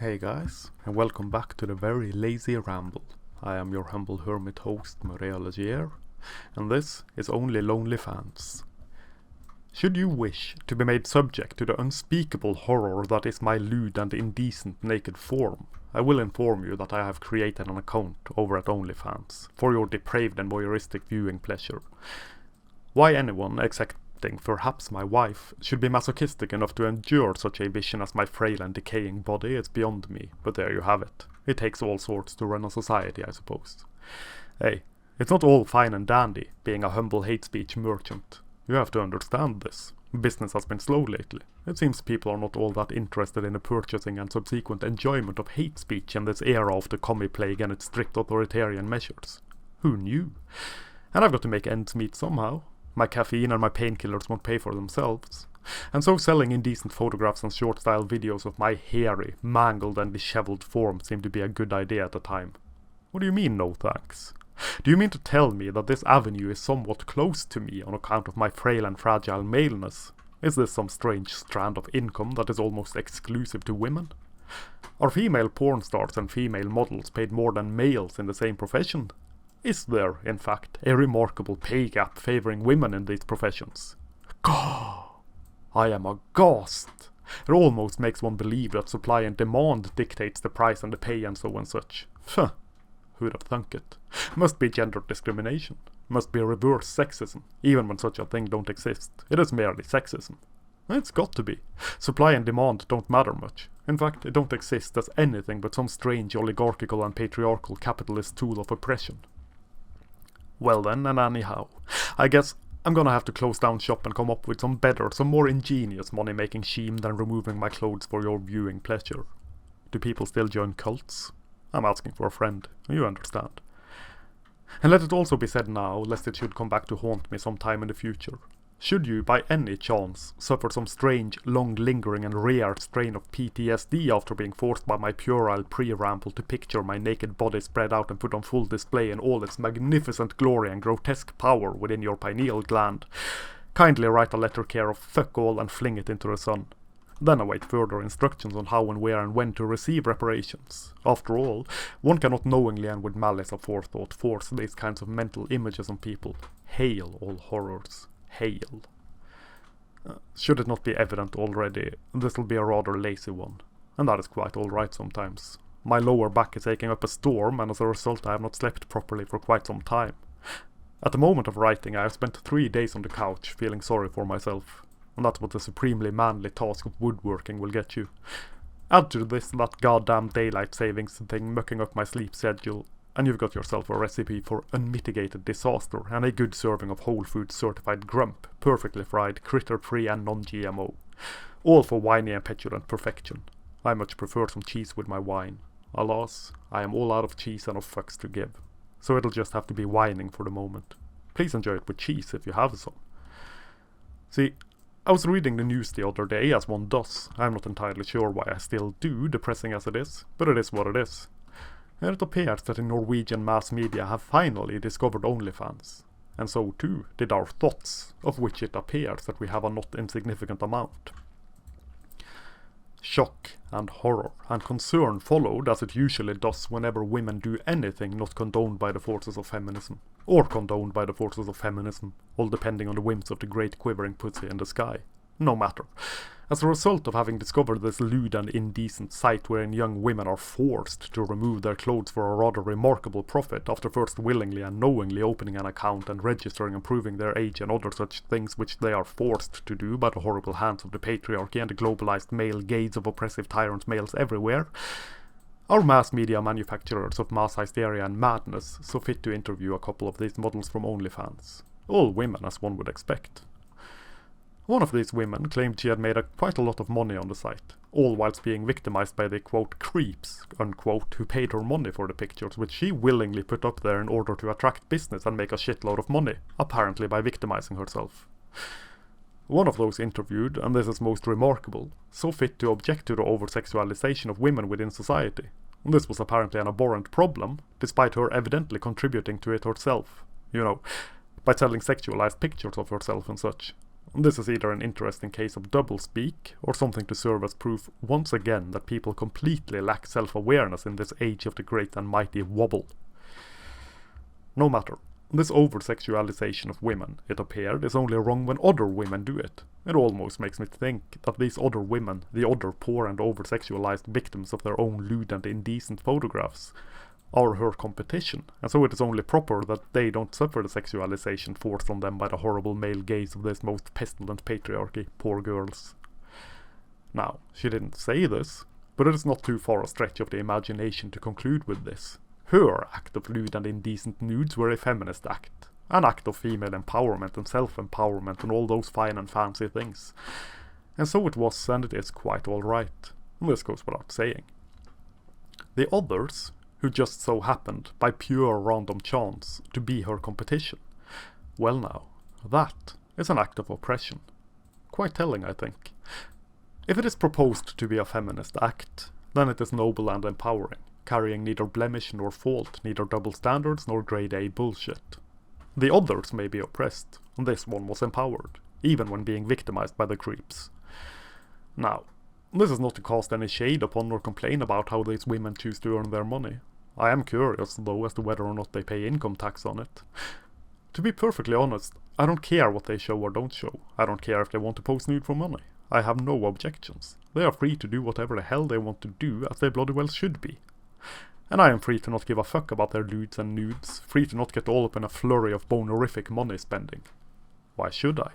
Hey guys, and welcome back to the Very Lazy Ramble. I am your humble hermit host, Maria Legier, and this is Only Lonely Fans. Should you wish to be made subject to the unspeakable horror that is my lewd and indecent naked form, I will inform you that I have created an account over at OnlyFans for your depraved and voyeuristic viewing pleasure. Why anyone, excepting perhaps my wife, should be masochistic enough to endure such a vision as my frail and decaying body is beyond me, but there you have it. It takes all sorts to run a society, I suppose. Hey, it's not all fine and dandy being a humble hate speech merchant. You have to understand this. Business has been slow lately. It seems people are not all that interested in the purchasing and subsequent enjoyment of hate speech in this era of the commie plague and its strict authoritarian measures. Who knew? And I've got to make ends meet somehow. My caffeine and my painkillers won't pay for themselves. And so selling indecent photographs and short-style videos of my hairy, mangled and disheveled form seemed to be a good idea at the time. What do you mean, no thanks? Do you mean to tell me that this avenue is somewhat close to me on account of my frail and fragile maleness? Is this some strange strand of income that is almost exclusive to women? Are female porn stars and female models paid more than males in the same profession? Is there, in fact, a remarkable pay gap favouring women in these professions? Gah! I am aghast! It almost makes one believe that supply and demand dictates the price and the pay and so and such. Phew! Who'd have thunk it? Must be gender discrimination. Must be reverse sexism, even when such a thing don't exist. It is merely sexism. It's got to be. Supply and demand don't matter much. In fact, it don't exist as anything but some strange oligarchical and patriarchal capitalist tool of oppression. Well then, and anyhow, I guess I'm gonna have to close down shop and come up with some better, some more ingenious money-making scheme than removing my clothes for your viewing pleasure. Do people still join cults? I'm asking for a friend, you understand. And let it also be said now, lest it should come back to haunt me sometime in the future. Should you, by any chance, suffer some strange, long-lingering and rare strain of PTSD after being forced by my puerile pre-ramble to picture my naked body spread out and put on full display in all its magnificent glory and grotesque power within your pineal gland, kindly write a letter care of fuck all and fling it into the sun. Then await further instructions on how and where and when to receive reparations. After all, one cannot knowingly and with malice aforethought force these kinds of mental images on people. Hail all horrors. Hail. Should it not be evident already, this will be a rather lazy one. And that is quite alright sometimes. My lower back is aching up a storm, and as a result I have not slept properly for quite some time. At the moment of writing I have spent 3 days on the couch, feeling sorry for myself. And that's what the supremely manly task of woodworking will get you. Add to this that goddamn daylight savings thing mucking up my sleep schedule, and you've got yourself a recipe for unmitigated disaster and a good serving of Whole Foods certified grump, perfectly fried, critter-free and non-GMO. All for whiny and petulant perfection. I much prefer some cheese with my wine. Alas, I am all out of cheese and of fucks to give. So it'll just have to be whining for the moment. Please enjoy it with cheese if you have some. See, I was reading the news the other day, as one does. I'm not entirely sure why I still do, depressing as it is, but it is what it is. And it appears that the Norwegian mass media have finally discovered OnlyFans. And so too did our thoughts, of which it appears that we have a not insignificant amount. Shock and horror and concern followed, as it usually does whenever women do anything not condoned by the forces of feminism. Or condoned by the forces of feminism, all depending on the whims of the great quivering pussy in the sky. No matter. As a result of having discovered this lewd and indecent sight wherein young women are forced to remove their clothes for a rather remarkable profit after first willingly and knowingly opening an account and registering and proving their age and other such things which they are forced to do by the horrible hands of the patriarchy and the globalized male gaze of oppressive tyrant males everywhere, our mass media manufacturers of mass hysteria and madness saw fit to interview a couple of these models from OnlyFans. All women, as one would expect. One of these women claimed she had made quite a lot of money on the site, all whilst being victimized by the quote creeps, unquote, who paid her money for the pictures which she willingly put up there in order to attract business and make a shitload of money, apparently by victimizing herself. One of those interviewed, and this is most remarkable, saw fit to object to the over-sexualization of women within society. This was apparently an abhorrent problem, despite her evidently contributing to it herself. You know, by selling sexualized pictures of herself and such. This is either an interesting case of doublespeak, or something to serve as proof once again that people completely lack self-awareness in this age of the great and mighty wobble. No matter, this over-sexualization of women, it appeared, is only wrong when other women do it. It almost makes me think that these other women, the other poor and over-sexualized victims of their own lewd and indecent photographs, are her competition, and so it is only proper that they don't suffer the sexualization forced on them by the horrible male gaze of this most pestilent patriarchy, poor girls. Now, she didn't say this, but it is not too far a stretch of the imagination to conclude with this. Her act of lewd and indecent nudes were a feminist act, an act of female empowerment and self-empowerment and all those fine and fancy things. And so it was, and it is quite alright. This goes without saying. The others, who just so happened, by pure random chance, to be her competition. Well now, that is an act of oppression. Quite telling, I think. If it is proposed to be a feminist act, then it is noble and empowering, carrying neither blemish nor fault, neither double standards nor grade A bullshit. The others may be oppressed, and this one was empowered, even when being victimized by the creeps. Now, this is not to cast any shade upon or complain about how these women choose to earn their money. I am curious, though, as to whether or not they pay income tax on it. To be perfectly honest, I don't care what they show or don't show. I don't care if they want to pose nude for money. I have no objections. They are free to do whatever the hell they want to do, as they bloody well should be. And I am free to not give a fuck about their lewds and nudes, free to not get all up in a flurry of bonerific money spending. Why should I?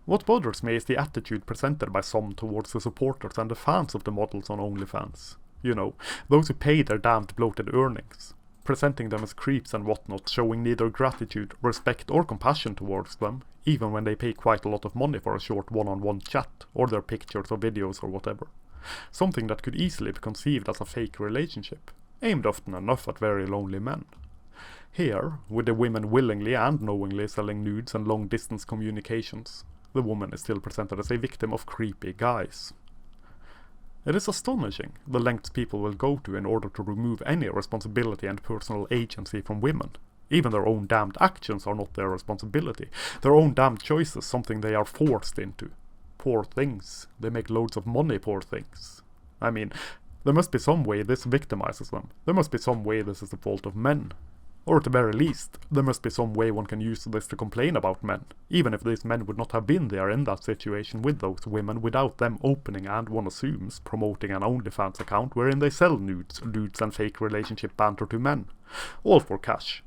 What bothers me is the attitude presented by some towards the supporters and the fans of the models on OnlyFans. You know, those who pay their damned bloated earnings, presenting them as creeps and whatnot, showing neither gratitude, respect or compassion towards them, even when they pay quite a lot of money for a short one-on-one chat, or their pictures or videos or whatever. Something that could easily be conceived as a fake relationship, aimed often enough at very lonely men. Here, with the women willingly and knowingly selling nudes and long-distance communications, the woman is still presented as a victim of creepy guys. It is astonishing the lengths people will go to in order to remove any responsibility and personal agency from women. Even their own damned actions are not their responsibility. Their own damned choices something they are forced into. Poor things. They make loads of money, poor things. I mean, there must be some way this victimizes them. There must be some way this is the fault of men. Or at the very least, there must be some way one can use this to complain about men, even if these men would not have been there in that situation with those women without them opening and, one assumes, promoting an OnlyFans account wherein they sell nudes and fake relationship banter to men. All for cash.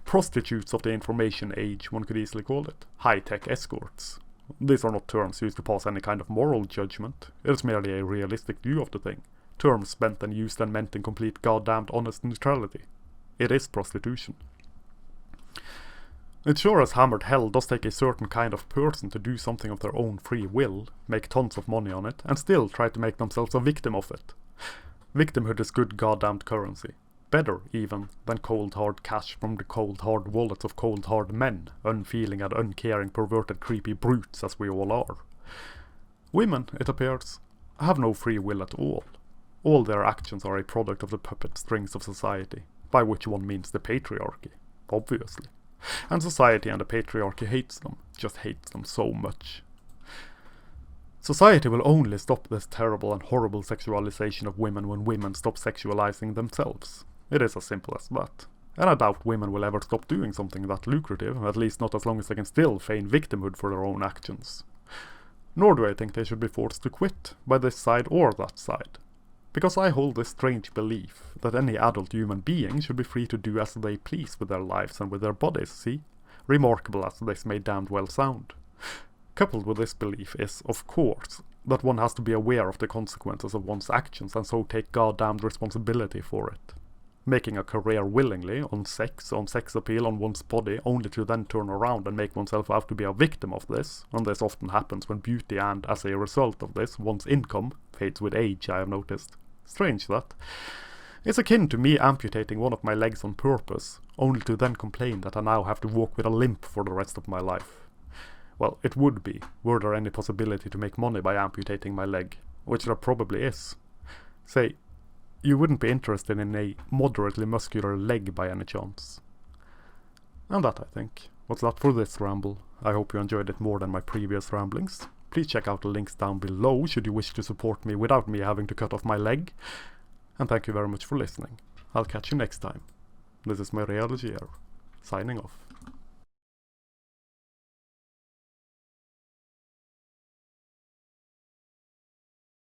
Prostitutes of the information age, one could easily call it. High-tech escorts. These are not terms used to pass any kind of moral judgment. It is merely a realistic view of the thing. Terms spent and used and meant in complete goddamned honest neutrality. It is prostitution. It sure as hammered hell does take a certain kind of person to do something of their own free will, make tons of money on it, and still try to make themselves a victim of it. Victimhood is good goddamned currency. Better, even, than cold hard cash from the cold hard wallets of cold hard men, unfeeling and uncaring perverted creepy brutes as we all are. Women, it appears, have no free will at all. All their actions are a product of the puppet strings of society, by which one means the patriarchy, obviously. And society and the patriarchy hates them, just hates them so much. Society will only stop this terrible and horrible sexualization of women when women stop sexualizing themselves. It is as simple as that. And I doubt women will ever stop doing something that lucrative, at least not as long as they can still feign victimhood for their own actions. Nor do I think they should be forced to quit, by this side or that side. Because I hold this strange belief that any adult human being should be free to do as they please with their lives and with their bodies, see? Remarkable as this may damned well sound. Coupled with this belief is, of course, that one has to be aware of the consequences of one's actions and so take goddamned responsibility for it. Making a career willingly, on sex appeal, on one's body, only to then turn around and make oneself out to be a victim of this, and this often happens when beauty and, as a result of this, one's income fades with age, I have noticed. Strange that. It's akin to me amputating one of my legs on purpose, only to then complain that I now have to walk with a limp for the rest of my life. Well, it would be, were there any possibility to make money by amputating my leg, which there probably is. Say, you wouldn't be interested in a moderately muscular leg by any chance. And that, I think, what's that for this ramble. I hope you enjoyed it more than my previous ramblings. Please check out the links down below should you wish to support me without me having to cut off my leg. And thank you very much for listening. I'll catch you next time. This is Maria Legier, signing off.